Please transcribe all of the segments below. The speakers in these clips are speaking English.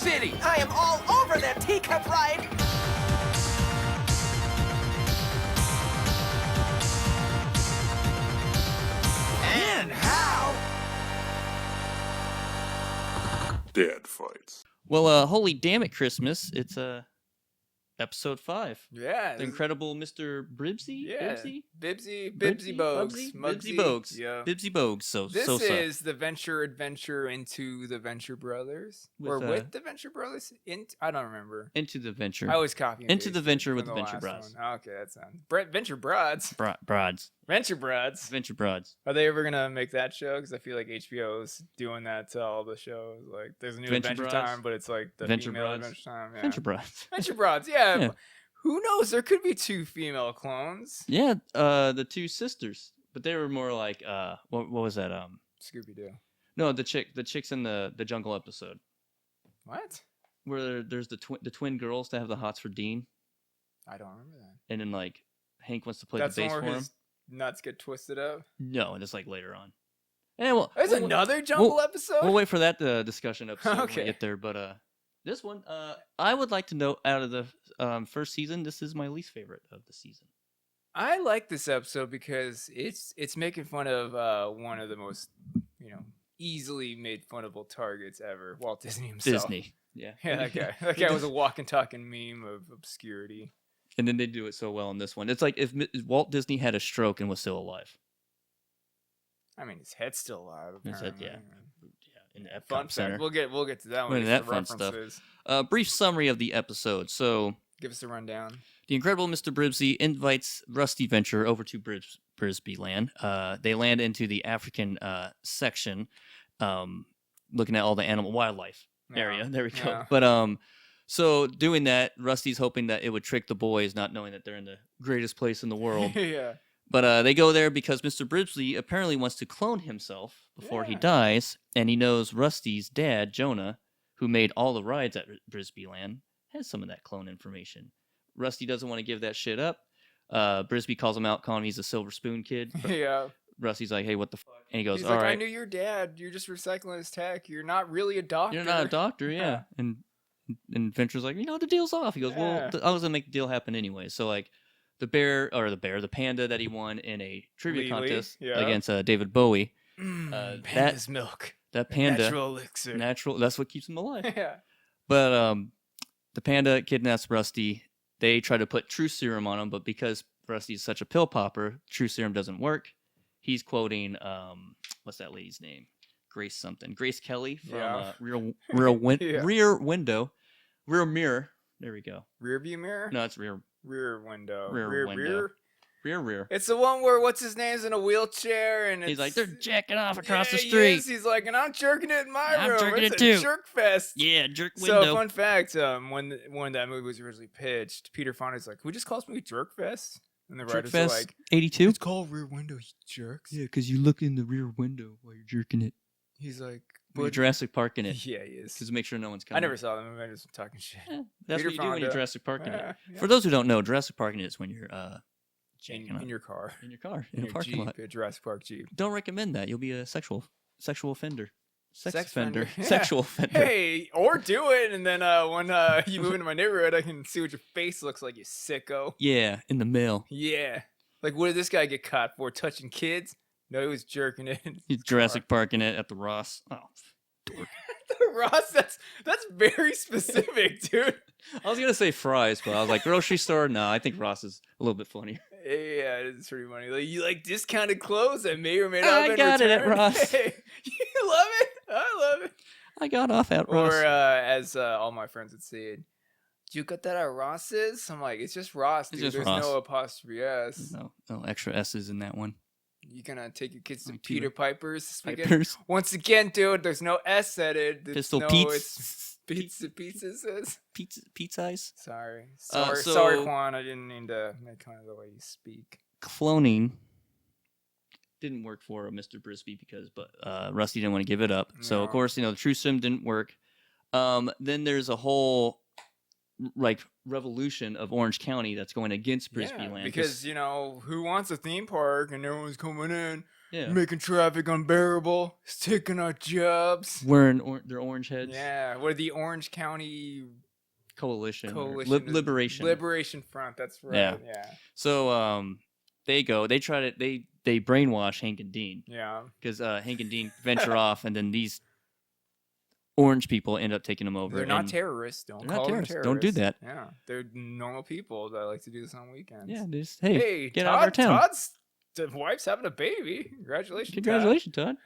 City. I am all over that teacup ride. And how? Dad fights. Well, holy damn it, Christmas! It's episode 5. Yeah. The incredible Mr. Bribsy. Yeah. Bibsy? Bibsy Bogues. Bibsy Bogues. Yeah. Bibsy Bogues. So This so is the adventure into the Venture Brothers. With the Venture Brothers? I don't remember. Into the Venture. I always copy and Into the paste Venture from with the Venture last Broads. one. Okay, that sounds... Venture Broads. Broads. Venture Broads. Venture Broads. Are they ever going to make that show? Because I feel like HBO's doing that to all the shows. Like, there's a new Venture Adventure Broads? Time, but it's like the Venture female Broads? Adventure Time. Yeah. Venture Broads. Venture Broads, yeah. Yeah. Who knows? There could be 2 female clones. Yeah, the 2 sisters, but they were more like what was that? Scooby-Doo. No, the chicks in the jungle episode What? where there's the twin girls that have the hots for Dean, I don't remember that. and then like Hank wants to play That's the bass the for one where him. his nuts get twisted up. No, and it's like later on. And well, There's we'll- another jungle episode? We'll wait for that discussion episode when Okay. we get there. But this one, I would like to note out of the first season, this is my least favorite of the season. I like this episode because it's making fun of one of the most, easily made funnable targets ever, Walt Disney himself. Disney, yeah, Yeah, that guy. That guy was a walking, talking meme of obscurity. And then they do it so well in this one. It's like if Walt Disney had a stroke and was still alive. I mean, his head's still alive. His head, Apparently. In the Epcot Fun Center. fact. We'll get to that one. We'll get to Get that the fun stuff. references. Brief summary of the episode. So, Give us a rundown. the incredible Mr. Bribsy invites Rusty Venture over to Brisby land. They land into the African section, looking at all the wildlife area. Yeah, There we go. yeah. But so doing that, Rusty's hoping that it would trick the boys, not knowing that they're in the greatest place in the world. Yeah. But they go there because Mr. Bribsy apparently wants to clone himself before he Yeah. dies, and he knows Rusty's dad, Jonah, who made all the rides at Brisby Land, has some of that clone information. Rusty doesn't want to give that shit up. Brisby calls him out, calling him he's a silver spoon kid. Yeah. Rusty's like, hey, what the fuck? And he goes, He's all like, I right. knew your dad. You're just recycling his tech. You're not really a doctor. You're not a doctor, yeah. And Venture's like, the deal's off. He goes, well, Yeah. I was going to make the deal happen anyway. So, like, the panda that he won in a trivia Lee, contest yeah. against David Bowie. Panda's milk. That panda, Natural elixir. that's what keeps him alive. Yeah. But the panda kidnaps Rusty. They try to put truth serum on him, but because Rusty's such a pill popper, truth serum doesn't work. He's quoting, what's that lady's name? Grace Kelly from Yeah. Rear Yeah. Window. Rear Mirror. There we go. Rear view mirror? No, it's Rear Window. Rear window. Rear. It's the one where what's his name's in a wheelchair and He's like, it's... they're jacking off across the Yeah, he street. is. He's like, and I'm jerking it in my I'm room. jerking It's it a too. jerk fest. Yeah, jerk So window. fun fact, when that movie was originally pitched, Peter Fonda's like, "Can we just call this movie Jerk Fest?" And the Jerk writers Fest were like, 82? "It's called Rear Window, you jerks." Yeah, because you look in the rear window while you're jerking it. He's like, You're Jurassic Park in it. Yeah, he is. Because make sure no one's I coming. never saw the movie. I just talking shit. Yeah, that's Peter what you do when you're Fonda. Jurassic Park in it. Yeah. For those who don't know, Jurassic Park in it is when you're jacking up In your car, in your car in in a your parking Jeep, lot. a Jurassic Park Jeep. Don't recommend that. You'll be a sexual offender. Sex offender. offender. Yeah. Sexual offender. Hey, or do it, and then when you move into my neighborhood, I can see what your face looks like, you sicko. Yeah, in the mail. Yeah. Like, what did this guy get caught for? Touching kids? No, he was jerking it. in He's his Jurassic Park in it at the Ross. Oh, dork. Ross, that's very specific, dude. I was gonna say fries, but I was like grocery store. No, I think Ross is a little bit funnier. Yeah, it's pretty funny. Like, you like discounted clothes that may or may not I have been got it at returned? Ross. Hey, you love it? I love it. I got off at Ross. Or as all my friends would say, "You got that at Ross's?" I'm like, it's just Ross, dude. just There's Ross. no apostrophe S. No extra S's in that one. You gonna take your kids to Like Peter Piper's this weekend? Pipers. Once again, dude, there's no S at it. There's Pistol no, Pete's. It's pizza says. Pizza eyes. Sorry, so- sorry, Juan. I didn't mean to make fun of the way you speak. Cloning didn't work for Mr. Brisby because Rusty didn't want to give it up. So of No. course, the true sim didn't work. Then there's a whole like revolution of Orange County that's going against Brisby Land because who wants a theme park and everyone's coming in? Yeah. Making traffic unbearable. It's taking our jobs. Wearing their orange heads. Yeah, what are the Orange County Coalition. Liberation Front. That's right. Yeah. So they try to they brainwash Hank and Dean. Yeah. Because Hank and Dean venture off, and then these orange people end up taking them over. They're not terrorists. Don't call them terrorists. Don't do that. Yeah, they're normal people that like to do this on weekends. Yeah, just hey, get Todd, out of our town. Todd's wife's having a baby. Congratulations, Todd.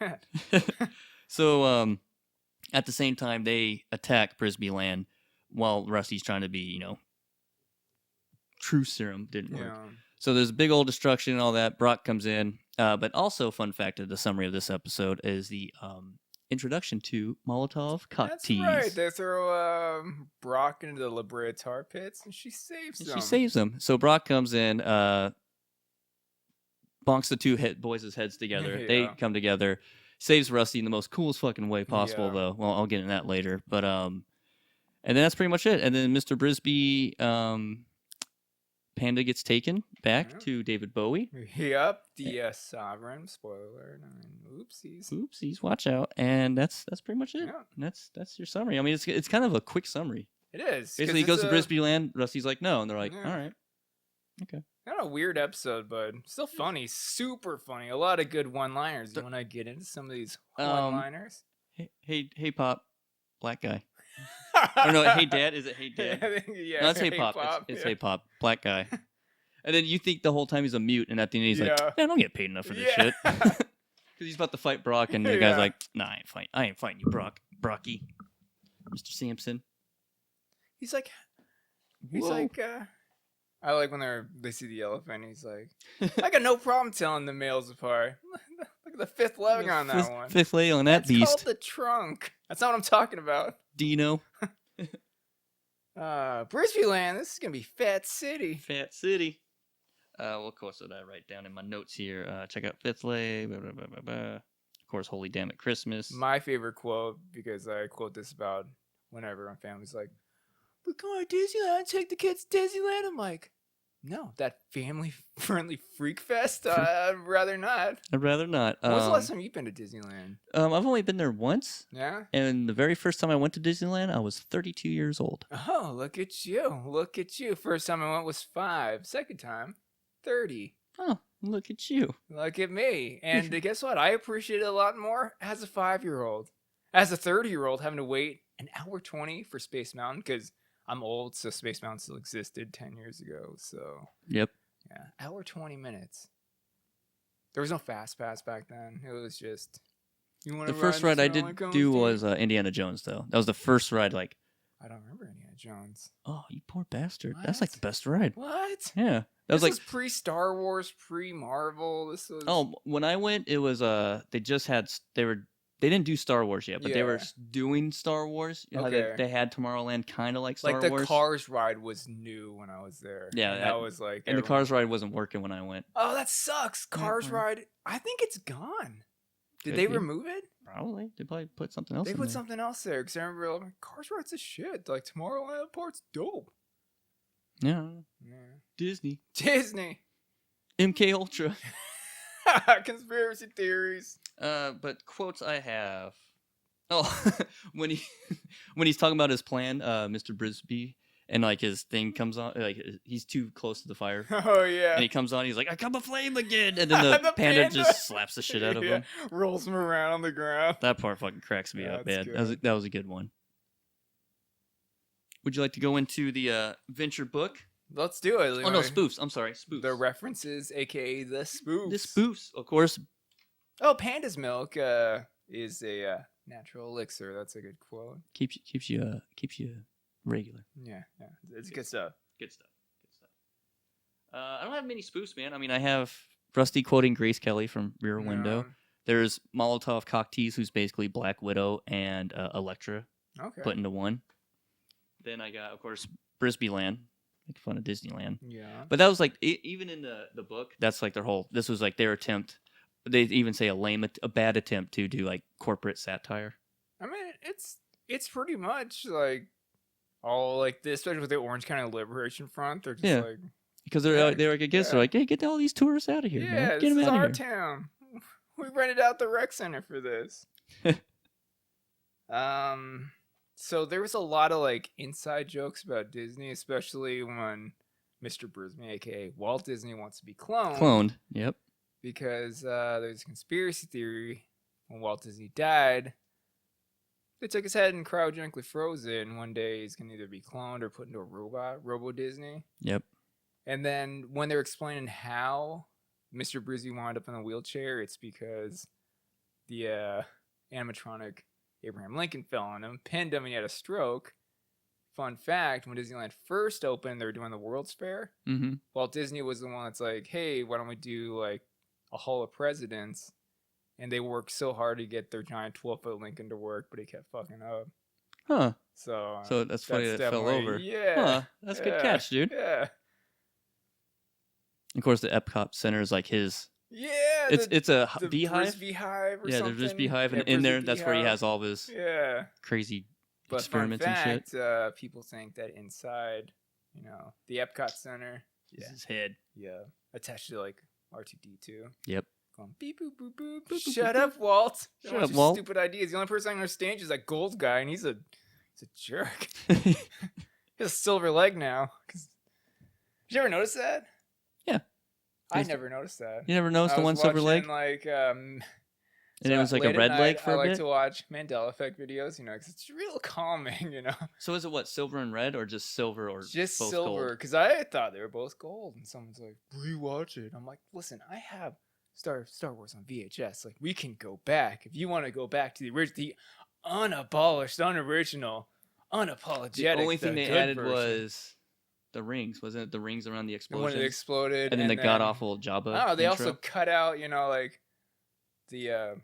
So at the same time, they attack Brisby land while Rusty's trying to be, true serum didn't work. Yeah. So there's big old destruction and all that. Brock comes in. But also, fun fact of the summary of this episode is the introduction to Molotov cocktails. That's right. They throw Brock into the La Brea tar pits, and she saves him. She saves him. So Brock comes in, bonks the two boys' heads together. Yeah. They come together, saves Rusty in the most coolest fucking way possible, Yeah. though. Well, I'll get into that later. But and then that's pretty much it. And then Mr. Brisby, Panda gets taken back to David Bowie. Yep, the sovereign. Spoiler alert. Oopsies. Watch out. And that's pretty much it. Yeah. And that's your summary. I mean, it's kind of a quick summary. It is. Basically, he goes to Brisby land. Rusty's like, no, and they're like, Yeah. all right, okay. Kind of a weird episode, but still funny. Super funny. A lot of good one-liners. You want to get into some of these one-liners? Hey, Pop, black guy. Or no, hey, Dad. Is it hey, Dad? Yeah. No, it's hey, Pop. It's hey, Pop, black guy. And then you think the whole time he's a mute, and at the end he's like, I don't get paid enough for this shit. Because he's about to fight Brock, and the guy's like, nah, I ain't fighting you, Brocky. Mr. Sampson. He's like, I like when they see the elephant. He's like, I got no problem telling the males apart. Look at the fifth leg on that one. Fifth leg on that beast. It's called the trunk. That's not what I'm talking about. Dino. Brisby land. This is gonna be Fat City. Fat City. What course did I write down in my notes here? Check out Fifth Leg. Blah, blah, blah, blah, blah. Of course, Holy Damn It Christmas. My favorite quote, because I quote this about whenever my family's like, we're going to Disneyland, take the kids to Disneyland. I'm like, no, that family-friendly freak fest? I'd rather not. I'd rather not. When was the last time you've been to Disneyland? I've only been there once. Yeah? And the very first time I went to Disneyland, I was 32 years old. Oh, look at you. Look at you. First time I went was 5. Second time, 30. Oh, look at you. Look at me. And guess what? I appreciate it a lot more as a 5-year-old. As a 30-year-old, having to wait an hour 20 for Space Mountain, because I'm old, so Space Mountain still existed 10 years ago. So, yep. Yeah, hour 20 minutes. There was no Fast Pass back then. It was just, you want to The first ride I did do was Indiana Jones, though. That was the first ride, like... I don't remember Indiana Jones. Oh, you poor bastard. What? That's like the best ride. What? Yeah. This was pre-Star Wars, pre-Marvel. This was... Oh, when I went, it was, they just had... They didn't do Star Wars yet, but they were doing Star Wars. You know Okay. how they had Tomorrowland kind of like Star Wars. Like the Cars ride was new when I was there. Yeah. And that was like... And the Cars ride wasn't working when I went. Oh, that sucks. Cars ride... I think it's gone. Did they remove it? Probably. They probably put something else They in put there. something else there. Because I remember like, Cars ride's a shit. Like Tomorrowland part's dope. Yeah. Yeah. Disney. Disney. MK Ultra. Conspiracy theories. But quotes I have. Oh, when he's talking about his plan, Mr. Brisby, and like his thing comes on, like he's too close to the fire. Oh yeah. And he comes on, he's like, "I come aflame again," and then the, panda just slaps the shit out of him. Rolls him around on the ground. That part fucking cracks me up, man. Good. That was a good one. Would you like to go into the venture book? Let's do it. Oh no, spoofs. I'm sorry, spoofs. The references, aka the spoofs. The spoofs, of course. Oh, Panda's milk is a natural elixir. That's a good quote. Keeps you regular. Yeah, it's good stuff. Good stuff. I don't have many spoofs, man. I mean, I have Rusty quoting Grace Kelly from Rear Window. There's Molotov cocktails, who's basically Black Widow and Elektra put into one. Then I got, of course, Brisby Land, making fun of Disneyland. Yeah. But that was like, even in the book, that's like this was like their attempt. They even say a bad attempt to do like corporate satire. I mean, it's pretty much like all like this, especially with the Orange County Liberation Front. They're just like, because they're like, I guess they're like, hey, get all these tourists out of here, man. Get them out of here. Town. We rented out the rec center for this. So there was a lot of like inside jokes about Disney, especially when Mr. Brisby, aka Walt Disney, wants to be cloned. Yep. Because there's a conspiracy theory when Walt Disney died. They took his head and cryogenically froze it, and one day he's gonna either be cloned or put into a robot, Robo Disney. Yep. And then when they're explaining how Mr. Brisby wound up in a wheelchair, it's because the animatronic Abraham Lincoln fell on him, pinned him, and he had a stroke. Fun fact, when Disneyland first opened, they were doing the World's Fair. Mm-hmm. Walt Disney was the one that's like, hey, why don't we do like a Hall of Presidents? And they worked so hard to get their giant 12-foot Lincoln to work, but he kept fucking up. Huh. So that's funny that it fell definitely- over. Yeah. Huh. That's a good catch, dude. Yeah. Of course, the Epcot Center is like his. Yeah. It's a the beehive. Brisby hive or Yeah, something. there's beehive, and Yeah, in there, Brisby that's where he beehive. has all of his Yeah. crazy But experiments fun and shit. fact, people think that inside, the Epcot Center, Is his head. attached to like R2D2. Yep. Going beep boop boop boop. Boop, boop, Shut boop, up, Walt. Shut Don't up, your Walt. Stupid ideas. The only person I understand is that gold guy, and he's a jerk. He has a silver leg now. Did you ever notice that? Yeah. I He's- never noticed that. You never noticed I the was one silver leg? watching, And so it was like a late at red night, leg for I a like bit? to watch Mandela Effect videos, because it's real calming, So is it what, silver and red, or just silver, or Just both silver, gold? because I thought they were both gold, and someone's like, rewatch it. I'm like, listen, I have Star Wars on VHS. Like, we can go back. If you want to go back to the unabolished, unoriginal, unapologetic. The only thing the they good added version. was the rings. Wasn't it the rings around the And when it explosion? exploded. And then the god-awful Jabba Oh, they intro. also cut out, like, the,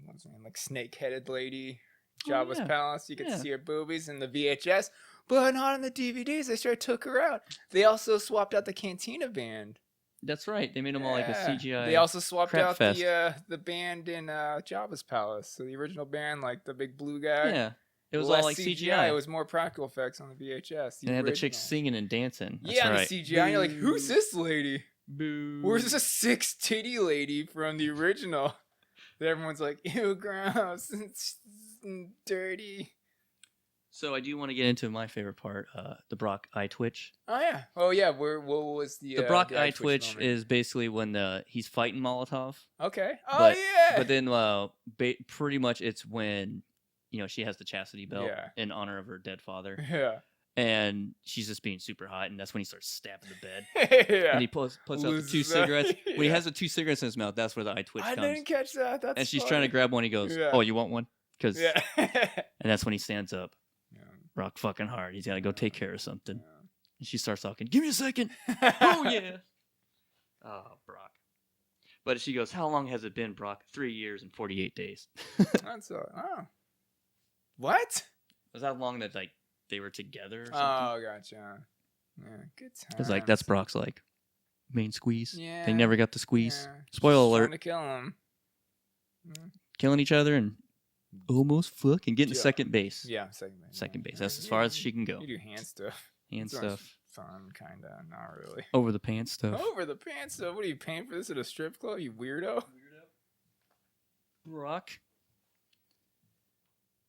what's her name? Like, snake-headed lady. Oh, Jabba's yeah. palace. You could Yeah. see her boobies in the VHS, but not in the DVDs. They sure took her out. They also swapped out the Cantina band. That's right. They made them all like a Yeah. CGI. They also swapped crap out fest. the band in Jabba's palace. So the original band, like the big blue guy. Yeah. It was less all like CGI. It was more practical effects on the VHS. And they had the chicks original. singing and dancing. That's Yeah, right. and the CGI. And you're like, who's this lady? Boo. Where's this 6 titty lady from the original? That everyone's like, ew, gross, it's dirty. So I do want to get into my favorite part, the Brock eye twitch. Oh yeah. Oh yeah. What was the The Brock the eye twitch moment? is basically when he's fighting Molotov. Okay. Oh but- yeah. But then pretty much it's when she has the chastity belt Yeah. in honor of her dead father, yeah. and she's just being super hot, and that's when he starts stabbing the bed. yeah. And he puts out the Loses 2 that. cigarettes. When he Yeah. has the 2 cigarettes in his mouth, that's where the eye twitch I comes. didn't catch that. That's And she's funny. trying to grab one. He goes, Yeah. "Oh, you want one?" Because Yeah. and that's when he stands up. Yeah. Rock fucking hard. He's got to go take care of something. Yeah. And she starts talking. Give me a second. Oh yeah. Oh, Brock. But she goes, "How long has it been, Brock?" 3 years and 48 days. That's what? Was that long that they were together or something? Oh, gotcha. Yeah, good time. It's like that's Brock's main squeeze. Yeah. They never got the squeeze. Yeah. Spoiler She's alert. trying to kill him. Killing each other and almost fucking getting to Yeah. second base. Yeah, second base. Second yeah. base. That's as Yeah, far as she can go. You do hand stuff. Hand It's always stuff. Fun, kinda. Not really. Over the pants stuff. Over the pants stuff. What are you paying for this at a strip club? You weirdo. Brock.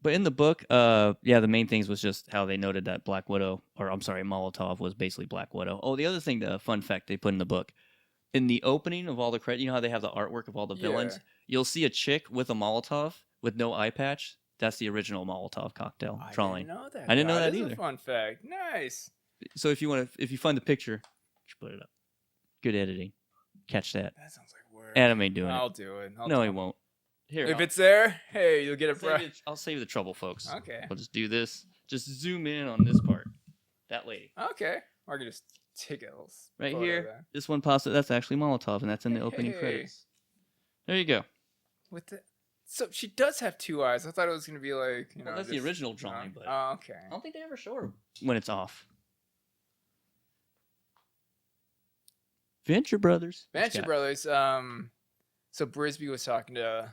But in the book, the main things was just how they noted that Molotov was basically Black Widow. Oh, the other thing, the fun fact they put in the book, in the opening of all the credits, you know how they have the artwork of all the villains? Yeah. You'll see a chick with a Molotov with no eye patch. That's the original Molotov cocktail drawing. I didn't know that. I didn't know that is either. A fun fact. Nice. So if you find the picture, just put it up. Good editing. Catch that. That sounds like work. Adam ain't doing I'll it. do it. No, he won't. Here, If I'll- it's there, hey, you'll get a I'll save the trouble, folks. Okay. I'll just do this. Just zoom in on this part. That lady. Okay. Or I can just take a little Right photo of here. that. This one pops up. That's actually Molotov, and that's in the opening Hey. credits. There you go. With the so she does have 2 eyes. I thought it was gonna be like Well, that's the just- original drawing, but Oh, okay. I don't think they ever show her when it's off. Venture Brothers. Venture Brothers. So Brisby was talking to,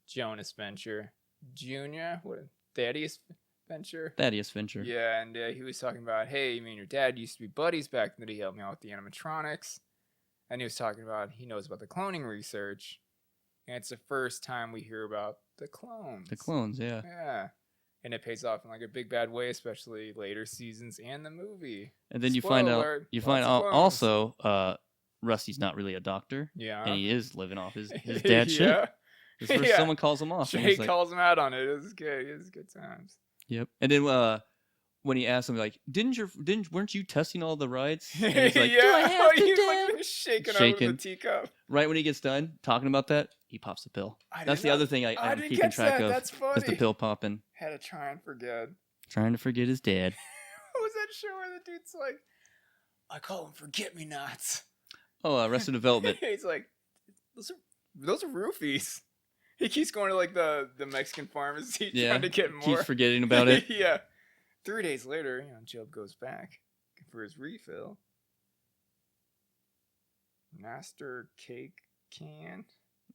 Jonas Venture Jr. What? Thaddeus Venture. Thaddeus Venture. Yeah, and he was talking about, hey, me and your dad used to be buddies back in the day. He helped me out with the animatronics. And he was talking about he knows about the cloning research. And it's the first time we hear about the clones. The clones, yeah. Yeah. And it pays off in like a big bad way, especially later seasons and the movie. And then Spoiler you alert, find lots of out clones. also Rusty's not really a doctor. Yeah. And he is living off his dad's shit. Yeah. This is where Yeah. someone calls him off. and Jay he's like, calls him out on it. It was good. It was good times. yep. And then when he asks him like, weren't you testing all the rides? And he's like, yeah. do I have to, He was Dad? like shaking over Shaking. the teacup. Right when he gets done talking about that, he pops the pill. That's the other thing I'm didn't keeping catch track that. of. That's Is funny. the pill popping. Had to try and forget. Trying to forget his dad. What was that show where the dude's like, I call them forget-me-nots. Oh, Arrested Development. He's like, those are roofies. He keeps going to like the Mexican pharmacy trying to get more. Keeps forgetting about it. Yeah. 3 days later, Job goes back for his refill. Master Cake Can.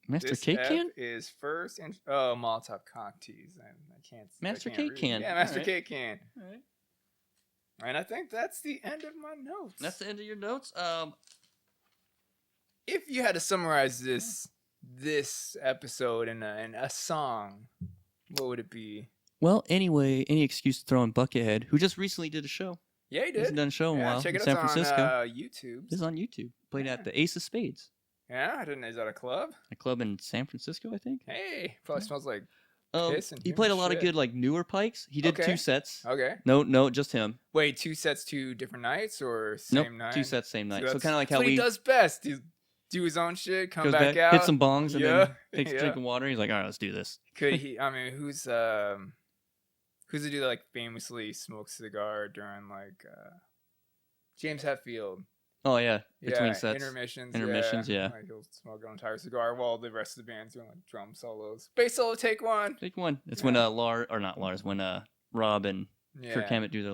Master This Cake F Can? is first. Molotov cockteas. I can't. Master I can't Cake read. Can. Yeah, Master Alright. Cake Can. Alright. And I think that's the end of my notes. That's the end of your notes. If you had to summarize this episode in a song, what would it be? Well, anyway, any excuse to throw in Buckethead, who just recently did a show. Yeah, he He hasn't did. done a show in a while. Check in it San out Francisco. on YouTube. This is on YouTube. Played Yeah. at the Ace of Spades, Yeah, I didn't. Is that a club? a club in San Francisco, I think. Hey, probably smells like. Um, Piss and he human played a lot of shit. good like newer pikes. He did Okay. 2 sets. Okay. No, just him. Wait, 2 sets, 2 different nights, or Nope, same night? 2 sets same night. So that's- kind of like that's how what we he does best. Do his own shit, come goes back out, hit some bongs, and Yeah, then takes a yeah. drink of water. He's like, all right, let's do this. Could he? I mean, who's the dude that like famously smokes a cigar during like James Hetfield? Oh yeah, between Yeah, sets. intermissions, yeah. Like he'll smoke an entire cigar while the rest of the band's doing like drum solos. Bass solo, take one. Take one. It's Yeah. when when Rob and Yeah. Kirk Hammett do their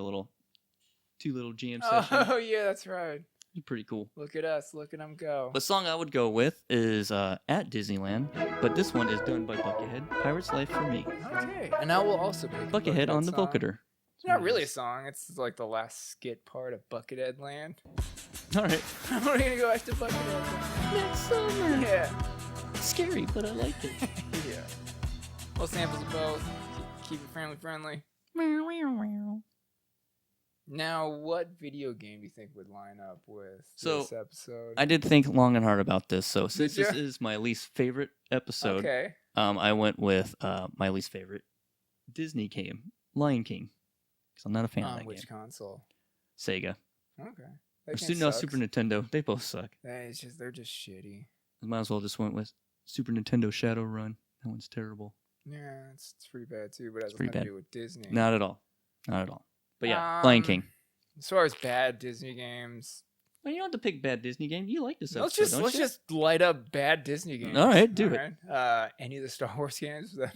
two little jam sessions. Oh yeah, that's right. It's pretty cool. Look at us, look at them go. The song I would go with is At Disneyland, but this one is done by Buckethead. Pirate's Life for Me. Okay, and I will also pick Buckethead on the song. vocoder. It's not really a song. It's like the last skit part of Buckethead Land. All right. We're gonna go back to Buckethead Land. Next summer. Yeah. Scary, but I like it. Yeah. Well, samples of both. Keep it family friendly. Now, what video game do you think would line up with So, this episode? I did think long and hard about this, so since Did this ya? is my least favorite episode, Okay. I went with my least favorite Disney game, Lion King, because I'm not a fan of On that which game. console? Sega. Okay. Or That game no, sucks. Super Nintendo. They both suck. They're just shitty. Might as well just went with Super Nintendo Shadowrun. That one's terrible. Yeah, it's pretty bad too, but it has pretty nothing bad. to do with Disney. Not at all. Not at all. But yeah, Lion King. As far as bad Disney games, Well, you don't have to pick bad Disney game. You like this let's episode, don't let's you? just light up bad Disney games. All right, do it. Any of the Star Wars games that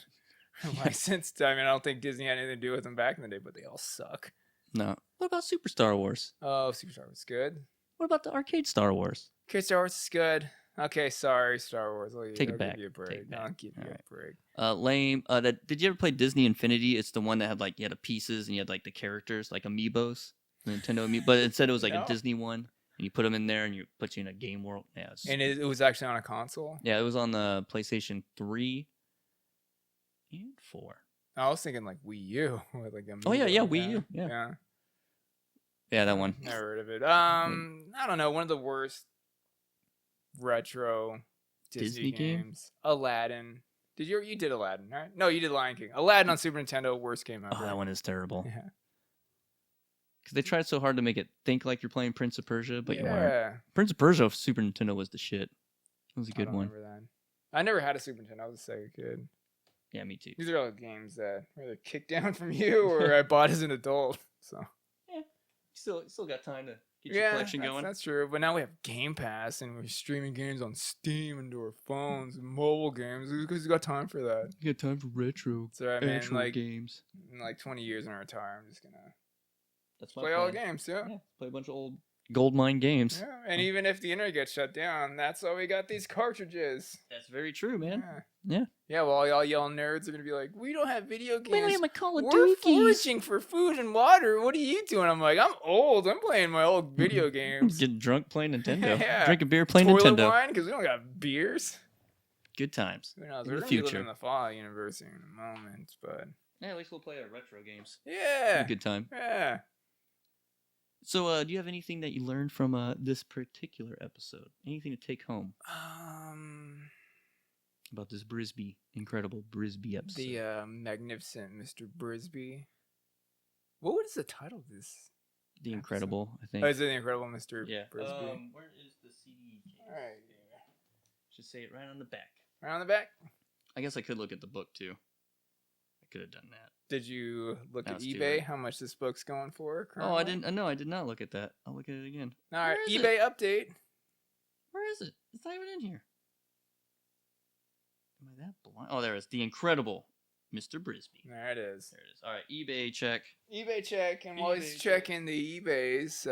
are licensed? I mean, I don't think Disney had anything to do with them back in the day, but they all suck. No. What about Super Star Wars? Oh, Super Star Wars is good. What about the arcade Star Wars? Okay, Star Wars is good. Okay, sorry, Star Wars. Take it I'll back. Give you a break. Take it back. I'll give you All right. a break. Lame. Did you ever play Disney Infinity? It's the one that had like you had the pieces and you had like the characters like amiibos, Nintendo amiibo, but instead it was like No. a Disney one, and you put them in there and you put you in a game world. Yeah, And it was actually on a console. yeah, it was on the PlayStation 3 and 4. I was thinking like Wii U. With like Oh, yeah, Amiibo. Wii U, yeah. Yeah. Yeah, that one. Never heard of it. I don't know. One of the worst retro Disney Disney game? games. Aladdin. You did Aladdin, right? No, you did Lion King. Aladdin on Super Nintendo, worst game ever. Oh, that one is terrible. Yeah. Because they tried so hard to make it think like you're playing Prince of Persia, but you weren't. Yeah. Prince of Persia of Super Nintendo was the shit. It was a I good don't one. remember that. I never had a Super Nintendo. I was a Sega kid. Yeah, me too. These are all games that were either kicked down from you or I bought as an adult. So Still got time to get your collection going. that's true. But now we have Game Pass and we're streaming games on Steam into our phones and mobile games. Who's got time for that? You got time for retro, So I mean, actual like games. in like 20 years when I retire, I'm just gonna That's my play all the plan. games. Yeah. Yeah, play a bunch of old gold mine games. Yeah. And even if the internet gets shut down, that's why we got these cartridges. That's very true, man. Yeah. Yeah. Well, all y'all nerds are gonna be like, we don't have video games. We don't have my Call of We're Duty. foraging for food and water. What are you doing? I'm like, I'm old. I'm playing my old video games. Getting drunk playing Nintendo. Yeah. Drinking beer playing Toilet Nintendo. wine because we don't got beers. Good times. Who knows? In We're the gonna be living future. in the Fallout universe in a moment, but Yeah, at least we'll play our retro games. yeah, A good time. yeah. So, do you have anything that you learned from this particular episode? Anything to take home about this Brisby, incredible Brisby episode? The magnificent Mr. Brisby. What was the title of this? The Incredible, I think. Oh, is it The Incredible Mr. Yeah. Brisby? Where is the CD case? All right, Should say it right on the back. right on the back. I guess I could look at the book too. I could have done that. Did you look That at was too eBay? late. How much this book's going for? Oh, I currently? didn't. No, I did not look at that. I'll look at it again. All right, Where is eBay update. Where is it? It's not even in here. Am I that blind? Oh, there it is. The Incredible Mr. Brisby. There it is. There it is. All right, eBay check. eBay check, and while he's eBay check. checking the eBays,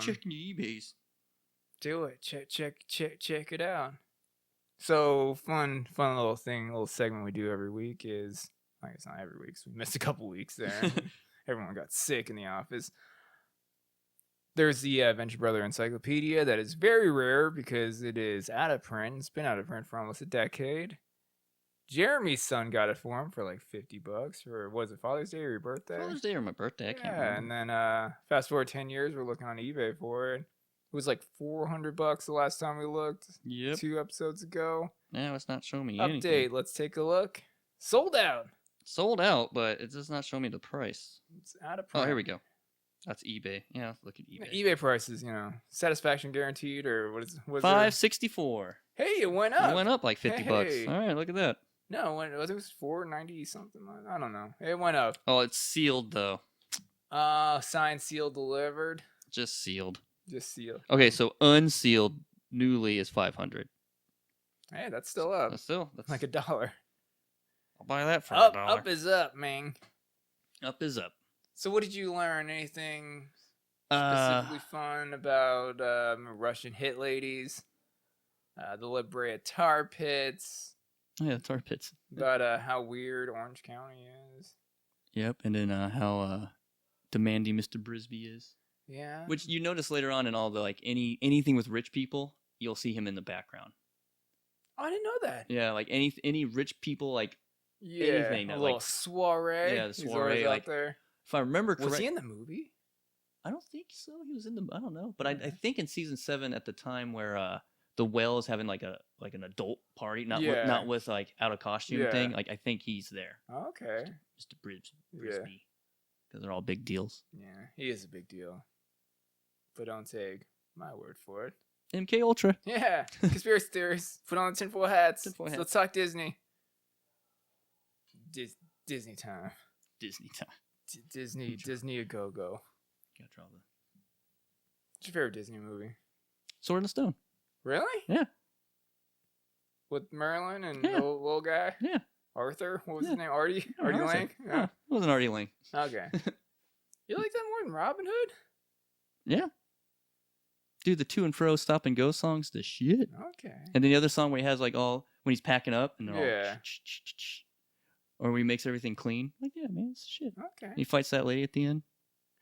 Checking your eBays. do it. Check it out. So fun little thing, little segment we do every week is, I guess not every week, 'cause we missed a couple weeks there. Everyone got sick in the office. There's the Venture Brother Encyclopedia that is very rare because it is out of print. It's been out of print for almost a decade. Jeremy's son got it for him for like $50, or was it Father's Day or your birthday? Father's Day or my birthday? I can't Yeah, remember. and then fast forward 10 years, we're looking on eBay for it. It was like $400 the last time we looked. Yep. 2 episodes ago. Now it's not showing me Update. anything. Let's take a look. Sold out. Sold out, but it does not show me the price. It's out of print. Oh, here we go. That's eBay. Yeah, let's look at eBay. eBay prices, satisfaction guaranteed, or what is there? $564. Hey, it went up. It went up like $50. Hey. All right, look at that. No, it was $490 something. I don't know. It went up. Oh, it's sealed though. Signed, sealed, delivered. Just sealed. Just sealed. Okay, so unsealed newly is $500. Hey, that's still up. That's Like $1. I'll buy that for Up, $1. up is up, man. Up is up. So, what did you learn? Anything Uh, specifically fun about Russian hit ladies? The La Brea Tar Pits. yeah, tar pits. About how weird Orange County is. Yep, and then how demanding Mr. Brisby is. Yeah. Which you notice later on in all the anything with rich people, you'll see him in the background. Oh, I didn't know that. Yeah, like any rich people, like Yeah. anything A that, little like- soiree. Yeah, the He's soiree, always like, out there. if I remember correct. Was he in the movie? I don't think so. He was in the. I don't know, but I think in season 7 at the time where the whale is having like an adult party, Yeah. not with like out of costume Yeah. thing. Like I think he's there, Okay. Mr. Brisby, Yeah. because they're all big deals. Yeah, he is a big deal. But don't take my word for it. MK Ultra. Yeah. Conspiracy theories. Put on the tinfoil hats. Tinfoil Let's hats. talk Disney. Disney time. Disney time. Disney a go-go. Gotta draw the What's your favorite Disney movie? Sword in the Stone. Really? Yeah. With Merlin and Yeah. the little guy? Yeah. Arthur? What was his Yeah. name? Artie? Yeah, Artie Arthur. Lang? Yeah, it wasn't Artie Lang. Okay. You like that more than Robin Hood? Yeah. Dude, the to and fro stop and go songs, the shit. Okay. And then the other song where he has like all when he's packing up and they're Yeah. all, or when he makes everything clean. Like, yeah, man, it's shit. Okay. He fights that lady at the end.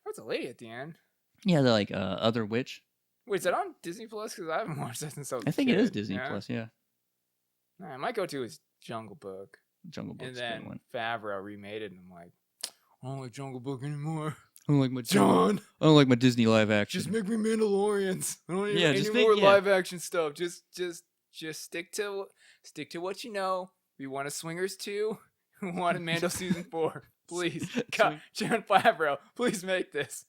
What's a lady at the end? Yeah, the like other witch. Wait, is that on Disney Plus? Because I haven't watched that since I was a I think it is kid. Disney Yeah? Plus. Yeah, Nah, my go-to is Jungle Book. Jungle Book's And a good then one. Favreau remade it, and I'm like, I don't like Jungle Book anymore. I don't like my John, I don't like my Disney live action. just make me Mandalorians. I don't need Yeah, any just more make- yeah. live action stuff. Just stick to what you know. We want a Swingers 2. We want a Mando season 4. Please, God, John Favreau, please make this.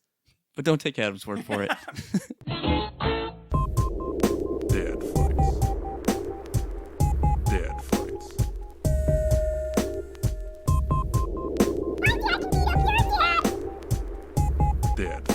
But don't take Adam's word for it. Dad fights. Dad fights. Dad